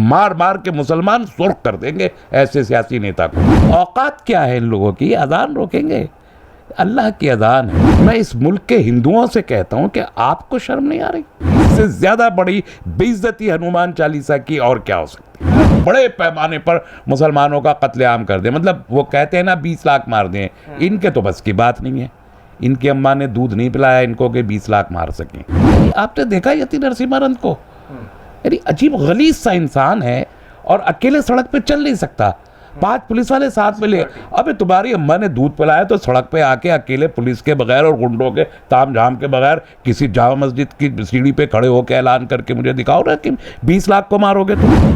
मार मार के मुसलमान सुर्ख कर देंगे ऐसे सियासी नेता को। औकात क्या है इन लोगों की, अजान रोकेंगे, अल्लाह की अजान है। मैं इस मुल्क के हिंदुओं से कहता हूं कि आपको शर्म नहीं आ रही? इससे ज्यादा बड़ी बेइज्जती हनुमान चालीसा की और क्या हो सकती है? बड़े पैमाने पर मुसलमानों का कत्लेआम कर दे, मतलब वो कहते हैं ना 20 लाख मार दें, इनके तो बस की बात नहीं है। इनकी अम्मा ने दूध नहीं पिलाया इनको कि 20 लाख मार सकें। आपने देखा यति नरसिम्हा को, यानी अजीब गलीज सा इंसान है और अकेले सड़क पे चल नहीं सकता, 5 पुलिस वाले साथ में ले। अबे तुम्हारी अम्मा ने दूध पिलाया तो सड़क पे आके अकेले पुलिस के बगैर और गुंडों के ताम झाम के बगैर किसी जामा मस्जिद की सीढ़ी पे खड़े होकर ऐलान करके मुझे दिखाओ ना कि 20 लाख को मारोगे तुम।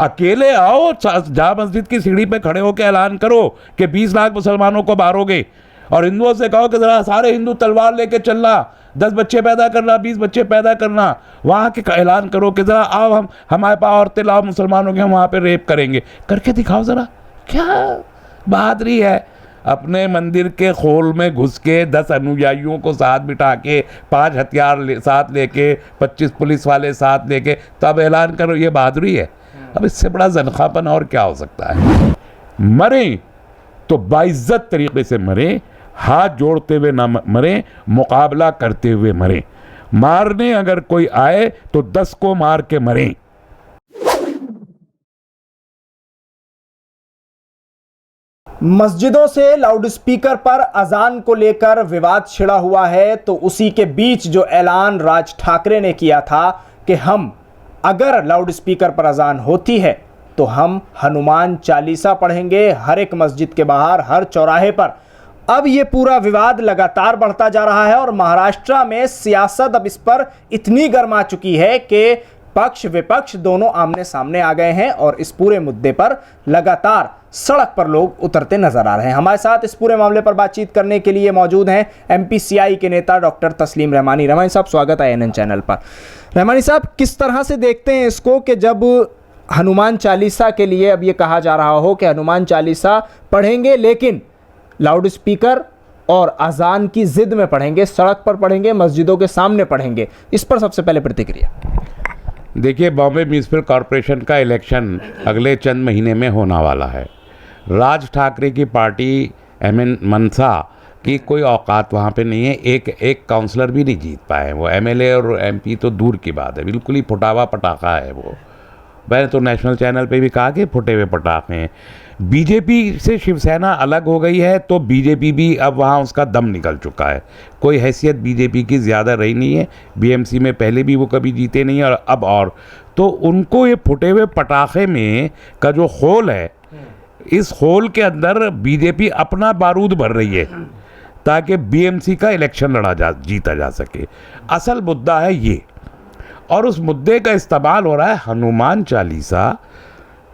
अकेले आओ, जामा मस्जिद की सीढ़ी पे खड़े होकर ऐलान करो कि 20 लाख मुसलमानों को मारोगे, और हिंदुओं से कहो कि जरा सारे हिंदू तलवार लेके चलना, 10 बच्चे पैदा करना, 20 बच्चे पैदा करना, वहाँ के ऐलान करो कि जरा आओ हम हमारे पास औरतें लाओ मुसलमानों के, हम वहाँ पे रेप करेंगे, करके दिखाओ जरा। क्या बहादुरी है? अपने मंदिर के खोल में घुस के 10 अनुयायियों को साथ बिठा के 5 हथियार साथ लेके 25 पुलिस वाले साथ लेके तब ऐलान करो, ये बहादुरी है? अब इससे बड़ा ज़नखापन और क्या हो सकता है? मरे तो बाइज्जत तरीके से मरे, हाथ जोड़ते हुए ना मरे, मुकाबला करते हुए मरे। मारने अगर कोई आए तो 10 को मार के मरे। मस्जिदों से लाउडस्पीकर पर अजान को लेकर विवाद छिड़ा हुआ है, तो उसी के बीच जो ऐलान राज ठाकरे ने किया था कि हम अगर लाउडस्पीकर पर अजान होती है तो हम हनुमान चालीसा पढ़ेंगे हर एक मस्जिद के बाहर, हर चौराहे पर। अब ये पूरा विवाद लगातार बढ़ता जा रहा है और महाराष्ट्र में सियासत अब इस पर इतनी गर्मा चुकी है कि पक्ष विपक्ष दोनों आमने सामने आ गए हैं और इस पूरे मुद्दे पर लगातार सड़क पर लोग उतरते नजर आ रहे हैं। हमारे साथ इस पूरे मामले पर बातचीत करने के लिए मौजूद हैं एमपीसीआई के नेता डॉक्टर तस्लीम रहमानी। रहमानी साहब, स्वागत है एएनएन चैनल पर। रहमानी साहब, किस तरह से देखते हैं इसको कि जब हनुमान चालीसा के लिए अब ये कहा जा रहा हो कि हनुमान चालीसा पढ़ेंगे लेकिन लाउडस्पीकर और अजान की जिद में पढ़ेंगे, सड़क पर पढ़ेंगे, मस्जिदों के सामने पढ़ेंगे, इस पर सबसे पहले प्रतिक्रिया? देखिए, बॉम्बे म्यूनिसिपल कॉरपोरेशन का इलेक्शन अगले चंद महीने में होने वाला है। राज ठाकरे की पार्टी एमएन मनसा की कोई औकात वहाँ पे नहीं है। एक काउंसलर भी नहीं जीत पाए। वो एमएलए और एमपी तो दूर की बात है, बिल्कुल ही फुटावा पटाखा है वो। मैंने तो नेशनल चैनल पे भी कहा कि फुटे हुए पटाखे हैं। बीजेपी से शिवसेना अलग हो गई है तो बीजेपी भी अब वहाँ उसका दम निकल चुका है। कोई हैसियत बीजेपी की ज़्यादा रही नहीं है। बीएमसी में पहले भी वो कभी जीते नहीं और अब और। तो उनको ये फुटे हुए पटाखे में का जो होल है, इस होल के अंदर बीजेपी अपना बारूद भर रही है ताकि बीएमसी का इलेक्शन जीता जा सके। असल मुद्दा है ये, और उस मुद्दे का इस्तेमाल हो रहा है। हनुमान चालीसा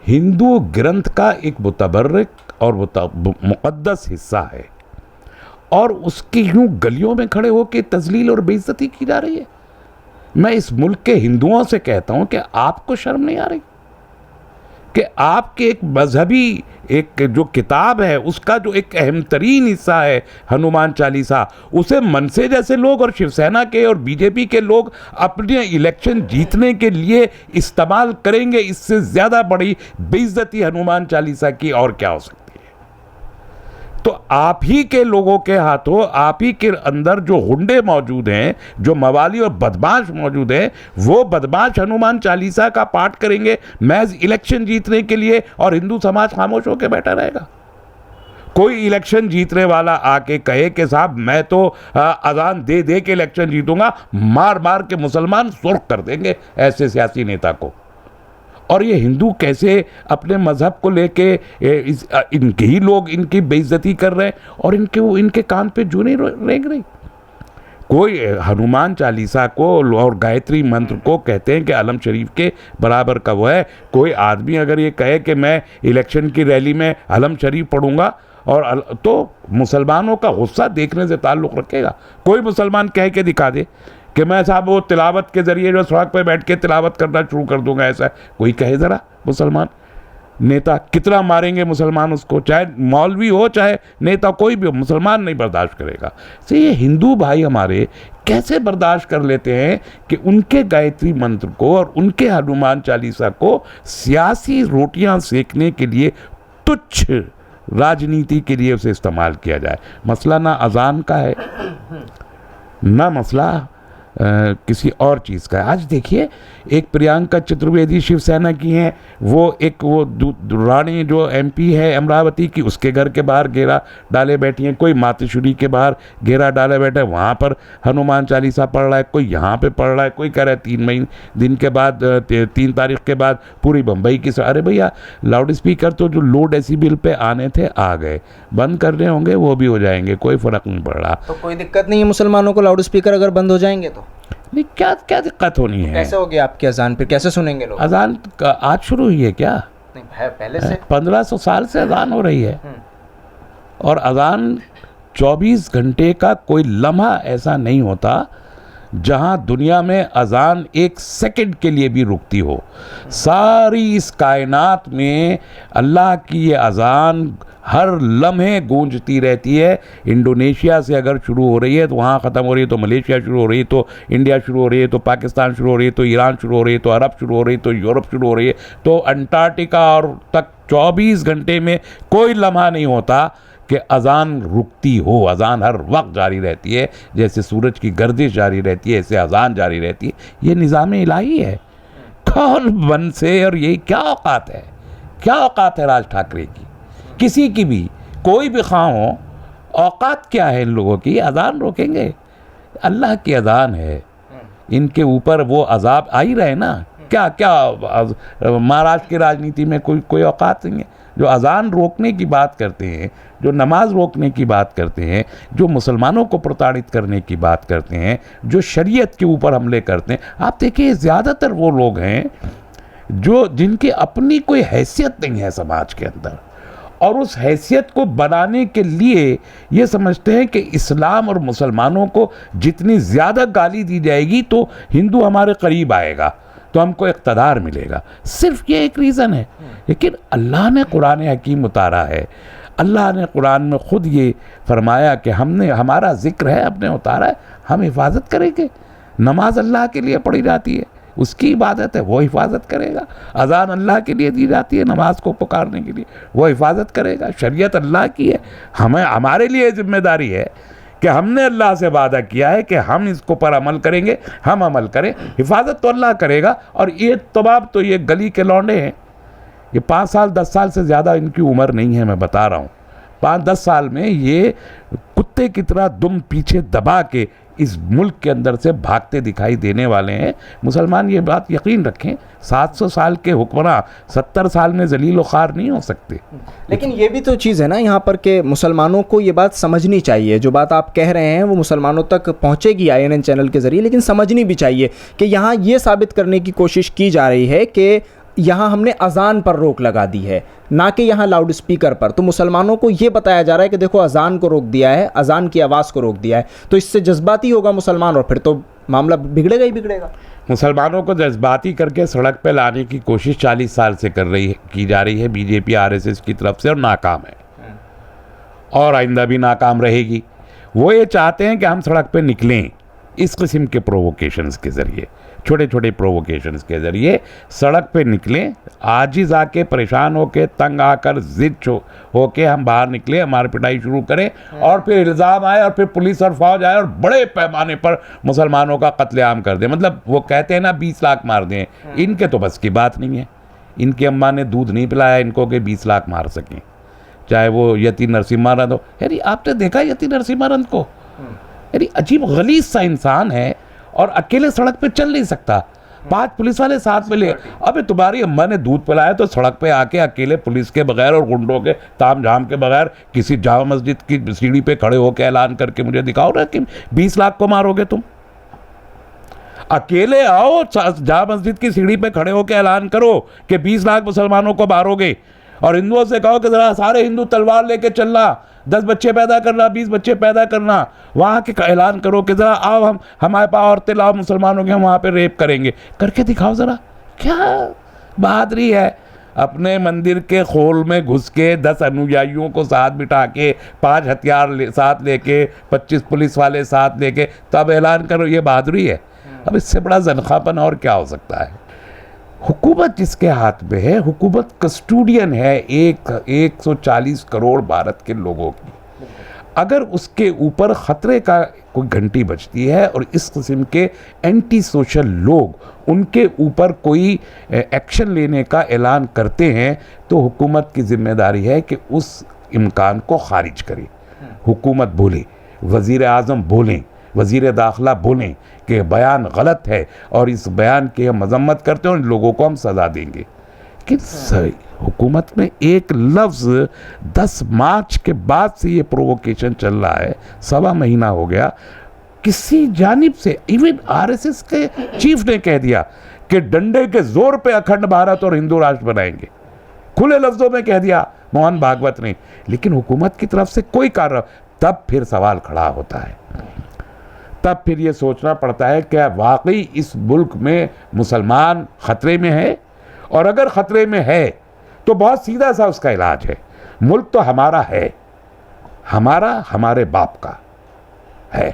हिंदू ग्रंथ का एक मुतबर्रक और मुक़द्दस हिस्सा है और उसकी यूं गलियों में खड़े होकर तजलील और बेइज्जती की जा रही है। मैं इस मुल्क के हिंदुओं से कहता हूं कि आपको शर्म नहीं आ रही कि आपके एक मजहबी एक जो किताब है उसका जो एक अहम तरीन हिस्सा है हनुमान चालीसा, उसे मनसे जैसे लोग और शिवसेना के और बीजेपी के लोग अपने इलेक्शन जीतने के लिए इस्तेमाल करेंगे। इससे ज़्यादा बड़ी बेइज्जती हनुमान चालीसा की और क्या हो सकती है? तो आप ही के लोगों के हाथों, आप ही के अंदर जो गुंडे मौजूद हैं, जो मवाली और बदमाश मौजूद हैं, वो बदमाश हनुमान चालीसा का पाठ करेंगे महज इलेक्शन जीतने के लिए और हिंदू समाज खामोश होकर बैठा रहेगा। कोई इलेक्शन जीतने वाला आके कहे कि साहब मैं तो अजान दे दे के इलेक्शन जीतूंगा, मार मार के मुसलमान सुर्ख कर देंगे ऐसे सियासी नेता को। और ये हिंदू कैसे अपने मज़हब को लेके इनके ही लोग इनकी बेइज्जती कर रहे हैं और इनके कान पे जू नहीं रेंग रही। कोई हनुमान चालीसा को और गायत्री मंत्र को कहते हैं कि अलम शरीफ के बराबर का वो है। कोई आदमी अगर ये कहे कि मैं इलेक्शन की रैली में अलम शरीफ पढ़ूंगा और तो मुसलमानों का गुस्सा देखने से ताल्लुक़ रखेगा। कोई मुसलमान कह के दिखा दे कि मैं साहब वो तिलावत के ज़रिए जो सड़क पे बैठ के तिलावत करना शुरू कर दूंगा, ऐसा कोई कहे ज़रा मुसलमान। नेता कितना मारेंगे मुसलमान उसको, चाहे मौलवी हो चाहे नेता कोई भी हो, मुसलमान नहीं बर्दाश्त करेगा। तो ये हिंदू भाई हमारे कैसे बर्दाश्त कर लेते हैं कि उनके गायत्री मंत्र को और उनके हनुमान चालीसा को सियासी रोटियां सेकने के लिए, तुच्छ राजनीति के लिए उसे इस्तेमाल किया जाए। मसला ना अजान का है, ना मसला किसी और चीज़ का है। आज देखिए एक प्रियंका चतुर्वेदी शिवसेना की हैं, वो एक वो दुर्रानी जो एमपी है अमरावती की, उसके घर के बाहर घेरा डाले बैठी हैं। कोई मातोश्री के बाहर घेरा डाले बैठा है, वहाँ पर हनुमान चालीसा पढ़ रहा है, कोई यहाँ पे पढ़ रहा है, कोई कह रहा है 3 तारीख के बाद पूरी बम्बई की। अरे भैया लाउड स्पीकर तो जो लो डेसिबल पे आने थे आ गए, बंद करने होंगे वो भी हो जाएंगे, कोई फ़र्क नहीं पड़ रहा। तो कोई दिक्कत नहीं है मुसलमानों को लाउड स्पीकर अगर बंद हो जाएंगे तो? नहीं, क्या क्या दिक्कत होनी है? कैसे हो गया आपकी अजान, फिर कैसे सुनेंगे लोग? अजान आज शुरू हुई है क्या? नहीं है, पहले से 1500 साल से अजान हो रही है। और अजान 24 घंटे का कोई लम्हा ऐसा नहीं होता जहां दुनिया में अजान 1 सेकंड के लिए भी रुकती हो। सारी इस कायनात में अल्लाह की ये अजान हर लम्हे गूंजती रहती है। इंडोनेशिया से अगर शुरू हो रही है तो वहाँ ख़त्म हो रही है, तो मलेशिया शुरू हो रही है, तो इंडिया शुरू हो रही है, तो पाकिस्तान शुरू हो रही है, तो ईरान शुरू हो रही है, तो अरब शुरू हो रही है, तो यूरोप शुरू हो रही है, तो अंटार्कटिका और तक 24 घंटे में कोई लम्हा नहीं होता कि अजान रुकती हो। अजान हर वक्त जारी रहती है, जैसे सूरज की गर्दिश जारी रहती है ऐसे अजान जारी रहती है। ये निज़ाम इलाही है। कौन बन से, और ये क्या औकात है, क्या औकात है राज ठाकरे की, किसी की भी, कोई भी खां हो, औकात क्या है इन लोगों की? अजान रोकेंगे? अल्लाह की अजान है, इनके ऊपर वो अजाब आ ही रहे ना। क्या क्या महाराष्ट्र की राजनीति में कोई औकात नहीं है। जो अजान रोकने की बात करते हैं, जो नमाज रोकने की बात करते हैं, जो मुसलमानों को प्रताड़ित करने की बात करते हैं, जो शरीयत के ऊपर हमले करते हैं, आप देखिए ज़्यादातर वो लोग हैं जो जिनकी अपनी कोई हैसियत नहीं है समाज के अंदर, और उस हैसियत को बनाने के लिए ये समझते हैं कि इस्लाम और मुसलमानों को जितनी ज़्यादा गाली दी जाएगी तो हिंदू हमारे करीब आएगा, तो हमको इक़्तिदार मिलेगा। सिर्फ ये एक रीज़न है। लेकिन अल्लाह ने कुरान हकीम उतारा है, अल्लाह ने कुरान में ख़ुद ये फरमाया कि हमने, हमारा ज़िक्र है, हमने उतारा है, हम हिफाजत करेंगे। नमाज अल्लाह के लिए पढ़ी जाती है, उसकी इबादत है, वो हिफाजत करेगा। अजान अल्लाह के लिए दी जाती है, नमाज को पुकारने के लिए, वो हिफाजत करेगा। शरीयत अल्लाह की है, हमारे लिए जिम्मेदारी है कि हमने अल्लाह से वादा किया है कि हम इसको पर अमल करेंगे, हम अमल करें, हिफाजत तो अल्लाह करेगा। और ये तबाब तो ये गली के लौंडे हैं, ये 5 साल 10 साल से ज़्यादा इनकी उम्र नहीं है, मैं बता रहा हूँ। 5-10 साल में ये कुत्ते की तरह दुम पीछे दबा के इस मुल्क के अंदर से भागते दिखाई देने वाले हैं। मुसलमान ये बात यकीन रखें, 700 साल के हुक्मरान 70 साल में जलील व ख़ार नहीं हो सकते। लेकिन ये भी तो चीज़ है ना यहाँ पर कि मुसलमानों को ये बात समझनी चाहिए। जो बात आप कह रहे हैं वो मुसलमानों तक पहुँचेगी INN चैनल के ज़रिए, लेकिन समझनी भी चाहिए कि यहाँ ये साबित करने की कोशिश की जा रही है कि यहाँ हमने अजान पर रोक लगा दी है, ना कि यहाँ लाउड स्पीकर पर। तो मुसलमानों को ये बताया जा रहा है कि देखो अजान को रोक दिया है, अजान की आवाज़ को रोक दिया है, तो इससे जज्बाती होगा मुसलमान और फिर तो मामला बिगड़ेगा ही बिगड़ेगा। मुसलमानों को जज्बाती करके सड़क पे लाने की कोशिश 40 साल से की जा रही है बीजेपी RSS की तरफ से, और नाकाम है, और आइंदा भी नाकाम रहेगी। वो ये चाहते हैं कि हम सड़क पे निकलें, इस किस्म के प्रोवोकेशंस के ज़रिए, छोटे छोटे प्रोवोकेशंस के ज़रिए सड़क पे निकलें, आजिज़ आके, परेशान होके, तंग आकर, ज़िद होके हम बाहर निकले, हमारी पिटाई शुरू करें, और फिर इल्ज़ाम आए और फिर पुलिस और फौज आए और बड़े पैमाने पर मुसलमानों का कत्लेआम कर दें। मतलब वो कहते हैं ना 20 लाख मार दें, इनके तो बस की बात नहीं है। इनकी अम्मा ने दूध नहीं पिलाया इनको कि 20 लाख मार सकें, चाहे वो यति नरसिम्हारंद हो। यानी आपने देखा यति नरसिम्हारंद को? यानी अजीब गलीज़ सा इंसान है और अकेले सड़क पे चल नहीं सकता, 5 पुलिस वाले साथ में ले। अबे तुम्हारी अम्मा ने दूध पिलाया तो सड़क पे आके अकेले पुलिस के बगैर और गुंडों के ताम झाम के बगैर किसी जामा मस्जिद की सीढ़ी पे खड़े होकर ऐलान करके मुझे दिखाओ ना कि 20 लाख को मारोगे तुम। अकेले आओ, जामा मस्जिद की सीढ़ी पे खड़े होकर ऐलान करो कि 20 लाख मुसलमानों को मारोगे, और हिंदुओं से कहो कि ज़रा सारे हिंदू तलवार लेके चलना, 10 बच्चे पैदा करना, 20 बच्चे पैदा करना, वहाँ के ऐलान करो कि ज़रा आओ, हम हमारे पास औरतें लाओ मुसलमानों के, हम वहाँ पे रेप करेंगे, करके दिखाओ ज़रा। क्या बहादुरी है। अपने मंदिर के खोल में घुस के 10 अनुयायियों को साथ बिठा के 5 हथियार साथ लेके 25 पुलिस वाले साथ लेके तब ऐलान करो, ये बहादुरी है? अब इससे बड़ा ज़नख़ापन और क्या हो सकता है? हुकूमत जिसके हाथ में है, हुकूमत कस्टोडियन है 140 करोड़ भारत के लोगों की। अगर उसके ऊपर ख़तरे का कोई घंटी बजती है और इस किस्म के एंटी सोशल लोग उनके ऊपर कोई एक्शन लेने का ऐलान करते हैं, तो हुकूमत की ज़िम्मेदारी है कि उस इम्कान को ख़ारिज करे। हुकूमत बोले, वज़ीर आज़म बोलें, वज़ीर दाखिला बोलें कि बयान गलत है और इस बयान की हम मजम्मत करते हैं और इन लोगों को हम सज़ा देंगे। कि हुकूमत में एक लफ्ज़ 10 मार्च के बाद से ये प्रोवोकेशन चल रहा है, 1.25 महीना हो गया, किसी जानिब से इवन आरएसएस के चीफ ने कह दिया कि डंडे के जोर पे अखंड भारत और हिंदू राष्ट्र बनाएंगे, खुले लफ्ज़ों में कह दिया मोहन भागवत ने, लेकिन हुकूमत की तरफ से कोई कार्य। तब फिर सवाल खड़ा होता है, तब फिर ये सोचना पड़ता है क्या वाकई इस मुल्क में मुसलमान ख़तरे में है? और अगर ख़तरे में है तो बहुत सीधा सा उसका इलाज है। मुल्क तो हमारा है, हमारा हमारे बाप का है।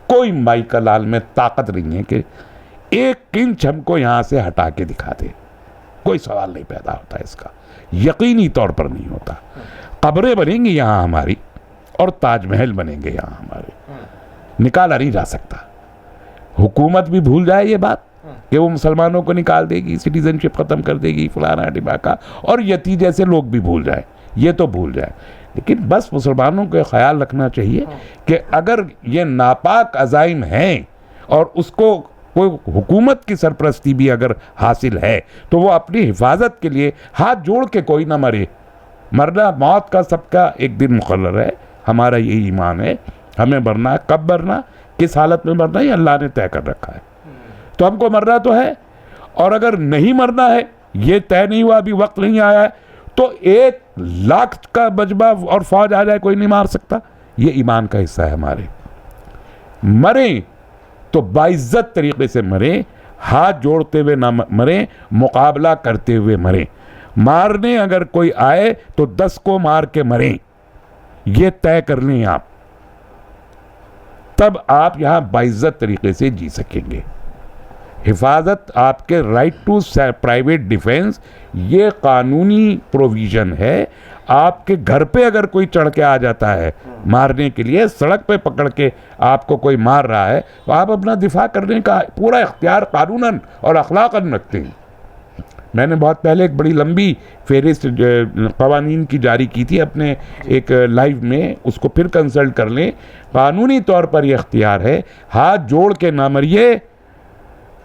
कोई माई का लाल में ताकत नहीं है कि 1 इंच हमको यहाँ से हटा के दिखा दे। कोई सवाल नहीं पैदा होता इसका, यकीनी तौर पर नहीं होता। कब्रें बनेंगी यहाँ हमारी और ताजमहल बनेंगे यहाँ हमारे, निकाला नहीं जा सकता। हुकूमत भी भूल जाए ये बात कि वो मुसलमानों को निकाल देगी, सिटीजनशिप ख़त्म कर देगी, फलाना ढिमाका, और यती जैसे लोग भी भूल जाए, ये तो भूल जाए। लेकिन बस मुसलमानों को ख्याल रखना चाहिए कि अगर ये नापाक अज़ाइम हैं और उसको कोई हुकूमत की सरपरस्ती भी अगर हासिल है तो वो अपनी हिफाजत के लिए हाथ जोड़ के कोई ना मरे। मरना मौत का सबका एक दिन मुकर्रर है, हमारा यही ईमान है। हमें मरना है, कब मरना, किस हालत में मरना, ये अल्लाह ने तय कर रखा है। तो हमको मरना तो है, और अगर नहीं मरना है, ये तय नहीं हुआ, अभी वक्त नहीं आया है, तो 1 लाख का मजबा और फौज आ जाए, कोई नहीं मार सकता। ये ईमान का हिस्सा है हमारे। मरें तो बाइज्जत तरीके से मरें, हाथ जोड़ते हुए ना मरें, मुकाबला करते हुए मरें। मारने अगर कोई आए तो 10 को मार के मरें, ये तय कर लें आप, तब आप यहां बाइज्जत तरीके से जी सकेंगे। हिफाजत, आपके राइट टू प्राइवेट डिफेंस, ये कानूनी प्रोविज़न है। आपके घर पे अगर कोई चढ़ के आ जाता है मारने के लिए, सड़क पे पकड़ के आपको कोई मार रहा है, तो आप अपना दिफा करने का पूरा इख्तियार कानूनन और अखलाकन रखते हैं। मैंने बहुत पहले एक बड़ी लंबी फेहरिस्त कवानीन की जारी की थी अपने एक लाइव में, उसको फिर कंसल्ट कर लें। कानूनी तौर पर यह इख्तियार है, हाथ जोड़ के ना मरिए,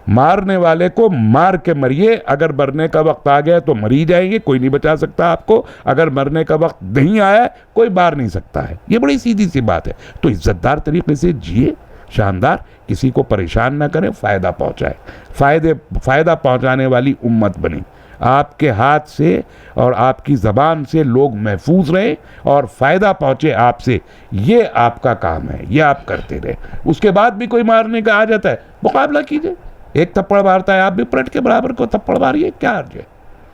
मारने वाले को मार के मरिए। अगर मरने का वक्त आ गया तो मर ही जाएंगे, कोई नहीं बचा सकता आपको। अगर मरने का वक्त नहीं आया, कोई मार नहीं सकता है। ये बड़ी सीधी सी बात है। तो इज्जतदार तरीके से जिए, शानदार, किसी को परेशान ना करें, फ़ायदा पहुंचाए, फ़ायदा पहुंचाने वाली उम्मत बने। आपके हाथ से और आपकी ज़बान से लोग महफूज रहें और फ़ायदा पहुँचे आपसे, ये आपका काम है, ये आप करते रहे। उसके बाद भी कोई मारने का आ जाता है, मुकाबला कीजिए। एक थप्पड़ मारता है, आप भी पलट के बराबर को थप्पड़ मारिए, क्या अर्ज है।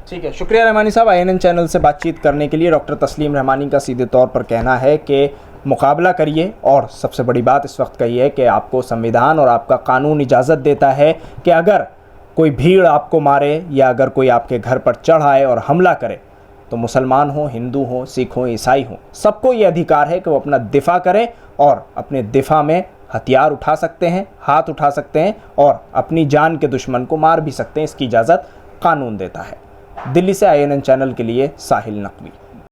ठीक है, शुक्रिया रहमानी साहब। INN चैनल से बातचीत करने के लिए डॉक्टर तस्लीम रहमानी का सीधे तौर पर कहना है कि मुकाबला करिए, और सबसे बड़ी बात इस वक्त कही है कि आपको संविधान और आपका कानून इजाज़त देता है कि अगर कोई भीड़ आपको मारे या अगर कोई आपके घर पर चढ़ आए और हमला करे, तो मुसलमान हो, हिंदू हो, सिख हो, ईसाई हो, सबको ये अधिकार है कि वो अपना दिफा करें, और अपने दिफा में हथियार उठा सकते हैं, हाथ उठा सकते हैं, और अपनी जान के दुश्मन को मार भी सकते हैं। इसकी इजाज़त कानून देता है। दिल्ली से INN चैनल के लिए साहिल नकवी।